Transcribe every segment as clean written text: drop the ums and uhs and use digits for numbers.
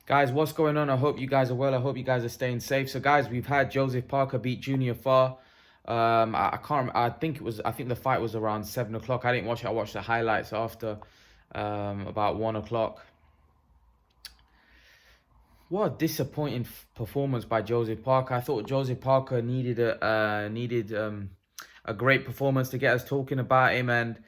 Guys, what's going on? I hope you guys are well. I hope you guys are staying safe. So, guys, we've had Joseph Parker beat Junior Farr. I can't. I think it was. I think the fight was around 7 o'clock. I didn't watch it. I watched the highlights after about 1 o'clock. What a disappointing performance by Joseph Parker. I thought Joseph Parker needed a great performance to get us talking about him. And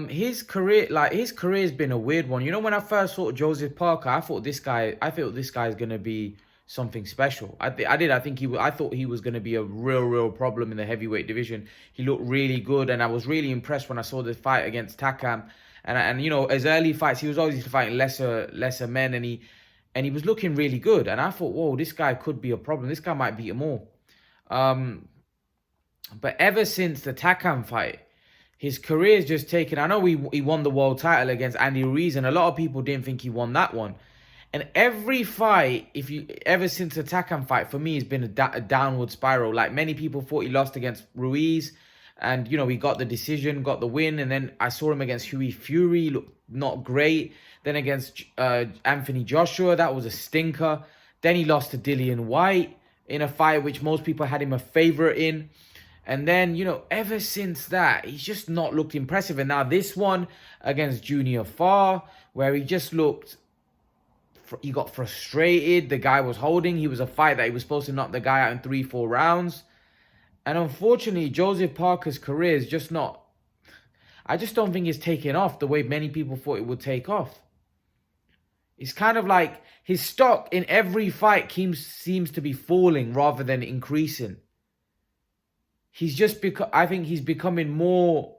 his career's been a weird one. You know, when I first saw Joseph Parker, I thought this guy's gonna be something special. I thought he was gonna be a real problem in the heavyweight division. He looked really good, and I was really impressed when I saw the fight against Takam. And you know, his early fights, he was always fighting lesser men, and he was looking really good. And I thought, whoa, this guy could be a problem. This guy might beat him all. But ever since the Takam fight, his career's just taken. I know he won the world title against Andy Ruiz, and a lot of people didn't think he won that one. And every fight, ever since the Takam fight, for me, has been a downward spiral. Like, many people thought he lost against Ruiz, and you know, he got the decision, got the win, and then I saw him against Hughie Fury, looked not great. Then against Anthony Joshua, that was a stinker. Then he lost to Dillian White in a fight which most people had him a favorite in. And then, you know, ever since that, he's just not looked impressive. And now this one against Junior Farr, where he just looked, he got frustrated. The guy was holding. He was a fight that he was supposed to knock the guy out in 3-4 rounds. And unfortunately, Joseph Parker's career is just not, I just don't think it's taken off the way many people thought it would take off. It's kind of like his stock in every fight seems to be falling rather than increasing. I think he's becoming more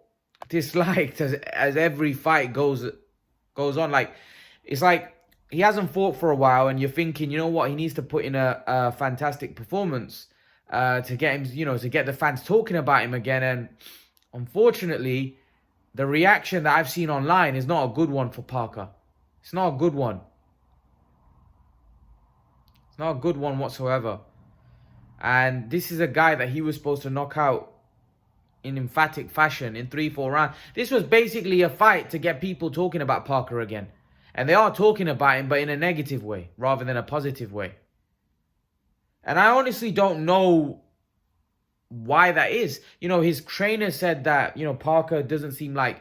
disliked as every fight goes on. Like, it's like he hasn't fought for a while, and you're thinking, you know what, he needs to put in a fantastic performance to get him, you know, to get the fans talking about him again. And unfortunately, the reaction that I've seen online is not a good one for Parker. It's not a good one. It's not a good one whatsoever. And this is a guy that he was supposed to knock out in emphatic fashion in 3-4 rounds. This was basically a fight to get people talking about Parker again. And they are talking about him, but in a negative way rather than a positive way. And I honestly don't know why that is. You know, his trainer said that, you know, Parker doesn't seem like,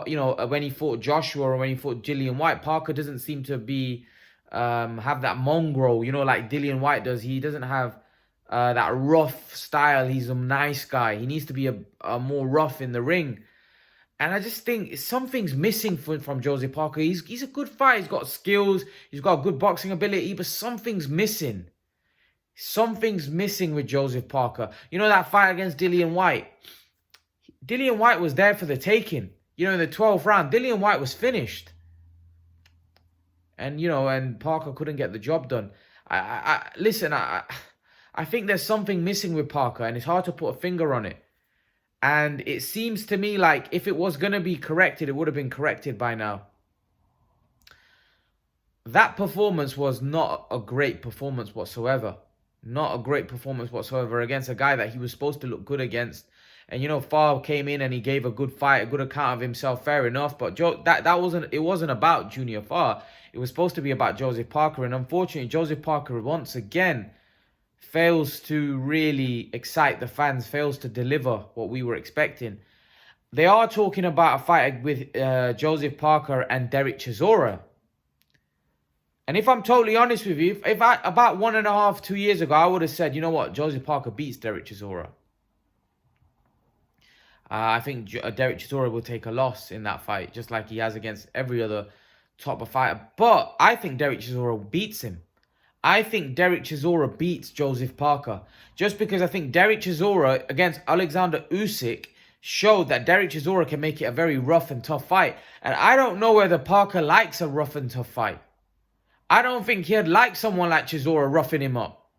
you know, when he fought Joshua or when he fought Dillian White, Parker doesn't seem to be, have that mongrel, you know, like Dillian White does. He doesn't have that rough style. He's a nice guy. He needs to be a more rough in the ring. And I just think something's missing from Joseph Parker. He's a good fighter. He's got skills. He's got good boxing ability, but something's missing. Something's missing with Joseph Parker. You know, that fight against Dillian White. Dillian White was there for the taking. You know, in the 12th round, Dillian White was finished. And, you know, and Parker couldn't get the job done. Listen, I think there's something missing with Parker, and it's hard to put a finger on it. And it seems to me like if it was going to be corrected, it would have been corrected by now. That performance was not a great performance whatsoever. Not a great performance whatsoever against a guy that he was supposed to look good against. And, you know, Farr came in and he gave a good fight, a good account of himself, fair enough. But it wasn't about Junior Farr. It was supposed to be about Joseph Parker. And unfortunately, Joseph Parker once again fails to really excite the fans, fails to deliver what we were expecting. They are talking about a fight with Joseph Parker and Derek Chisora. And if I'm totally honest with you, if I about 1.5, 2 years ago, I would have said, you know what, Joseph Parker beats Derek Chisora. I think Derek Chisora will take a loss in that fight, just like he has against every other top fighter. But I think Derek Chisora beats him. I think Derek Chisora beats Joseph Parker. Just because I think Derek Chisora against Alexander Usyk showed that Derek Chisora can make it a very rough and tough fight. And I don't know whether Parker likes a rough and tough fight. I don't think he'd like someone like Chisora roughing him up.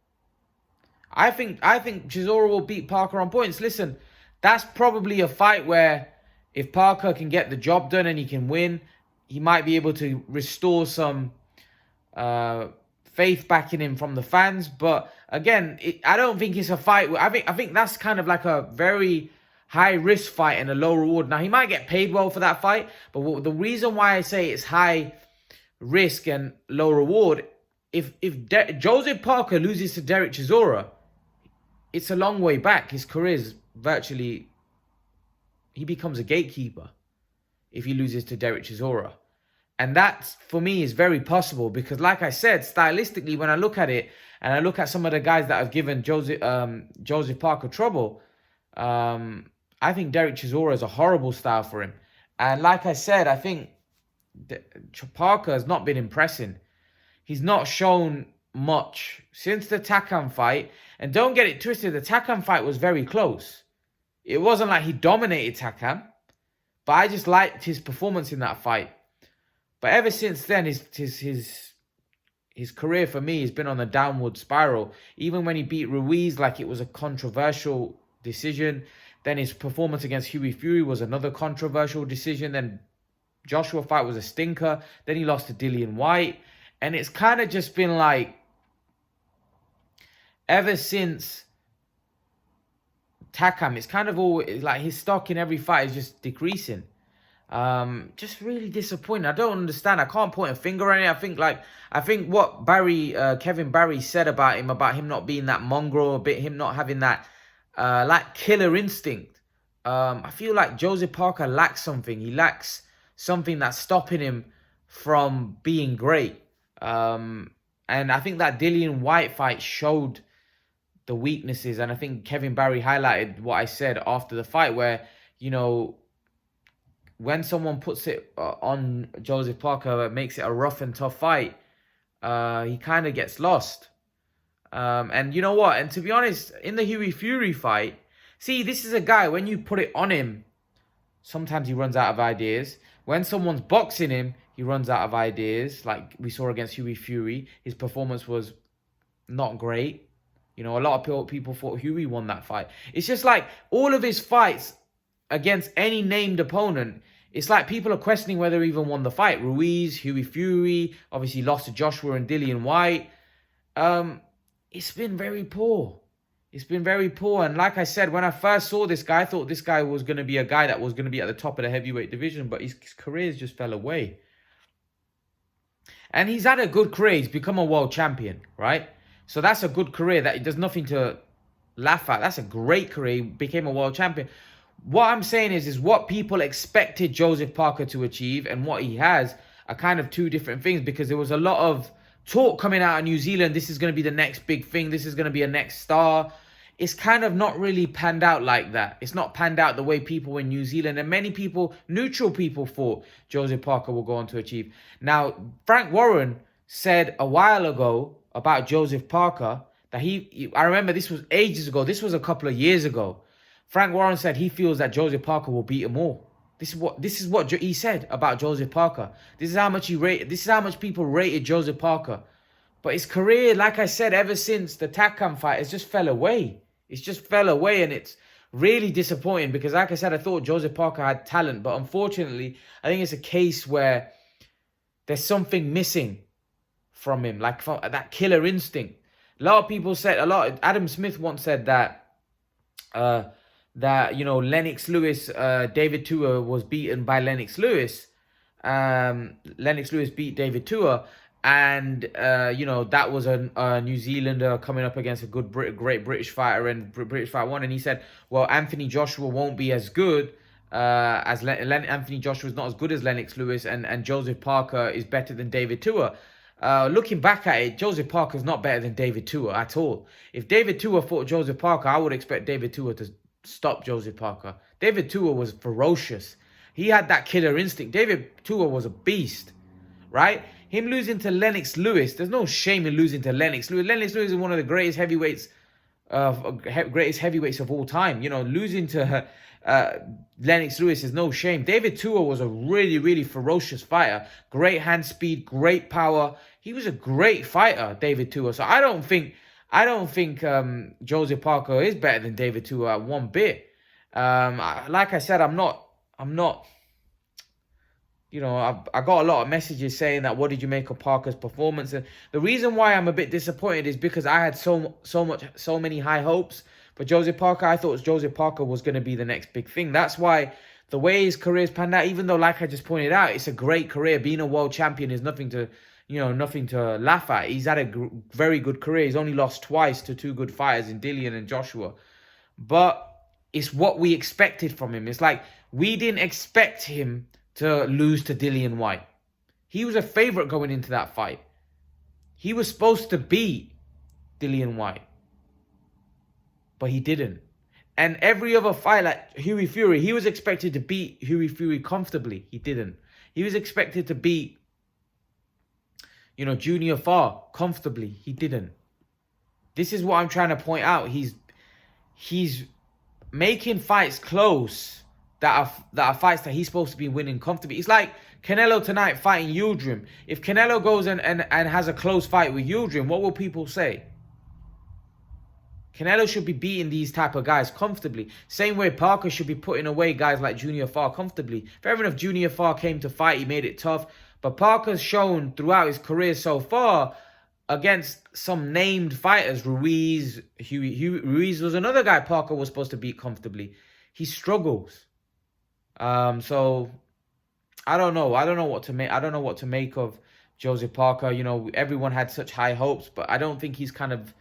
I think Chisora will beat Parker on points. Listen, that's probably a fight where if Parker can get the job done and he can win, he might be able to restore some faith back in him from the fans. But again, I don't think it's a fight. I think that's kind of like a very high risk fight and a low reward. Now, he might get paid well for that fight, but the reason why I say it's high risk and low reward. If Joseph Parker loses to Derek Chisora, it's a long way back. His career is virtually, he becomes a gatekeeper if he loses to Derek Chisora. And that, for me, is very possible because, like I said, stylistically, when I look at it and I look at some of the guys that have given Joseph Parker trouble, I think Derek Chisora is a horrible style for him. And like I said, I think Parker has not been impressing. He's not shown much since the Takam fight. And don't get it twisted, the Takam fight was very close. It wasn't like he dominated Takam, but I just liked his performance in that fight. But ever since then, his career for me has been on a downward spiral. Even when he beat Ruiz, like it was a controversial decision. Then his performance against Hughie Fury was another controversial decision. Then Joshua fight was a stinker. Then he lost to Dillian White. And it's kind of just been like, ever since Takam, it's kind of always like his stock in every fight is just decreasing. Just really disappointing. I don't understand. I can't point a finger on it. I think what Kevin Barry said about him not being that mongrel, him not having that like killer instinct. I feel like Joseph Parker lacks something. He lacks something that's stopping him from being great. And I think that Dillian White fight showed the weaknesses. And I think Kevin Barry highlighted what I said after the fight, where, you know, when someone puts it on Joseph Parker, makes it a rough and tough fight, he kind of gets lost. And you know what? And to be honest, in the Hughie Fury fight, see, this is a guy, when you put it on him, sometimes he runs out of ideas. When someone's boxing him, he runs out of ideas. Like we saw against Hughie Fury, his performance was not great. You know, a lot of people thought Hughie won that fight. It's just like all of his fights against any named opponent, it's like people are questioning whether he even won the fight. Ruiz, Hughie Fury, obviously lost to Joshua and Dillian White. It's been very poor. It's been very poor. And like I said, when I first saw this guy, I thought this guy was going to be a guy that was going to be at the top of the heavyweight division, but his careers just fell away. And he's had a good career. He's become a world champion, right? So that's a good career. That there's nothing to laugh at. That's a great career. He became a world champion. What I'm saying is what people expected Joseph Parker to achieve and what he has are kind of two different things, because there was a lot of talk coming out of New Zealand. This is going to be the next big thing. This is going to be a next star. It's kind of not really panned out like that. It's not panned out the way people in New Zealand and many people, neutral people, thought Joseph Parker will go on to achieve. Now, Frank Warren said a while ago about Joseph Parker that I remember this was ages ago. This was a couple of years ago. Frank Warren said he feels that Joseph Parker will beat him all. This is what he said about Joseph Parker. This is how much people rated Joseph Parker. But his career, like I said, ever since the Takam fight, has just fell away. It's just fell away, and it's really disappointing because, like I said, I thought Joseph Parker had talent, but unfortunately, I think it's a case where there's something missing from him, like from that killer instinct. Adam Smith once said that you know, Lennox Lewis, David Tua was beaten by Lennox Lewis. Lennox Lewis beat David Tua, and you know, that was a New Zealander coming up against a great British fighter, and British fighter won. And he said, well, Anthony Joshua won't be as good as Anthony Joshua is not as good as Lennox Lewis, and Joseph Parker is better than David Tua. Looking back at it, Joseph Parker is not better than David Tua at all. If David Tua fought Joseph Parker, I would expect David Tua to stop Joseph Parker. David Tua was ferocious. He had that killer instinct. David Tua was a beast, right? Him losing to Lennox Lewis, there's no shame in losing to Lennox Lewis. Lennox Lewis is one of the greatest heavyweights of all time. You know, losing to Lennox Lewis is no shame. David Tua was a really, really ferocious fighter. Great hand speed, great power. He was a great fighter, David Tua. So I don't think Joseph Parker is better than David Tua one bit. Like I said, I'm not. You know, I got a lot of messages saying that, what did you make of Parker's performance? And the reason why I'm a bit disappointed is because I had so many high hopes for Joseph Parker. I thought Joseph Parker was going to be the next big thing. That's why the way his career's panned out, even though, like I just pointed out, it's a great career. Being a world champion is nothing to, nothing to laugh at. He's had a very good career. He's only lost twice to two good fighters in Dillian and Joshua. But it's what we expected from him. It's like we didn't expect him to lose to Dillian White. He was a favorite going into that fight. He was supposed to beat Dillian White, but he didn't. And every other fight, like Hughie Fury, he was expected to beat Hughie Fury comfortably. He didn't. He was expected to beat, Junior Farr comfortably. He didn't. This is what I'm trying to point out. He's making fights close that are fights that he's supposed to be winning comfortably. It's like Canelo tonight fighting Yildirim. If Canelo goes and has a close fight with Yildirim, what will people say? Canelo should be beating these type of guys comfortably. Same way Parker should be putting away guys like Junior Farr comfortably. Fair enough, Junior Farr came to fight. He made it tough. But Parker's shown throughout his career so far against some named fighters, Ruiz was another guy Parker was supposed to beat comfortably. He struggles. So I don't know. I don't know what to make. I don't know what to make of Joseph Parker. Everyone had such high hopes, but I don't think he's kind of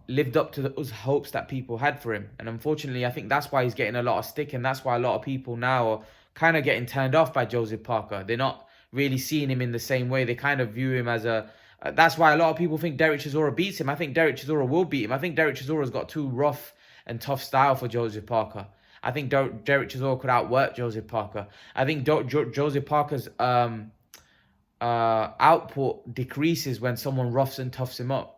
lived up to those hopes that people had for him. And unfortunately, I think that's why he's getting a lot of stick, and that's why a lot of people now are kind of getting turned off by Joseph Parker. They're not really seeing him in the same way. They kind of view him as a... that's why a lot of people think Derek Chisora beats him. I think Derek Chisora will beat him. I think Derek Chisora's got too rough and tough style for Joseph Parker. I think Derek Chisora could outwork Joseph Parker. I think Joseph Parker's output decreases when someone roughs and toughs him up.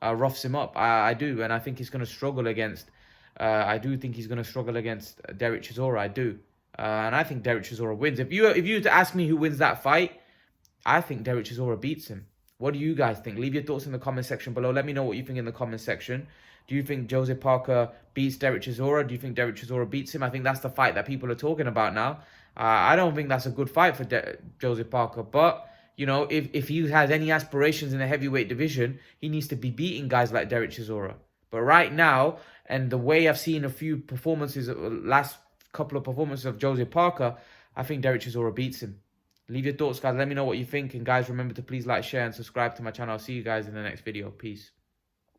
I do, and I think he's going to struggle against. I do think he's going to struggle against Derek Chisora. I do, and I think Derek Chisora wins. If you were to ask me who wins that fight, I think Derek Chisora beats him. What do you guys think? Leave your thoughts in the comment section below. Let me know what you think in the comment section. Do you think Joseph Parker beats Derek Chisora? Do you think Derek Chisora beats him? I think that's the fight that people are talking about now. I don't think that's a good fight for Joseph Parker, but if he has any aspirations in the heavyweight division, he needs to be beating guys like Derek Chisora. But right now, and the way I've seen a few performances, last couple of performances of Joseph Parker, I think Derek Chisora beats him. Leave your thoughts, guys. Let me know what you think. And guys, remember to please like, share, and subscribe to my channel. I'll see you guys in the next video. Peace.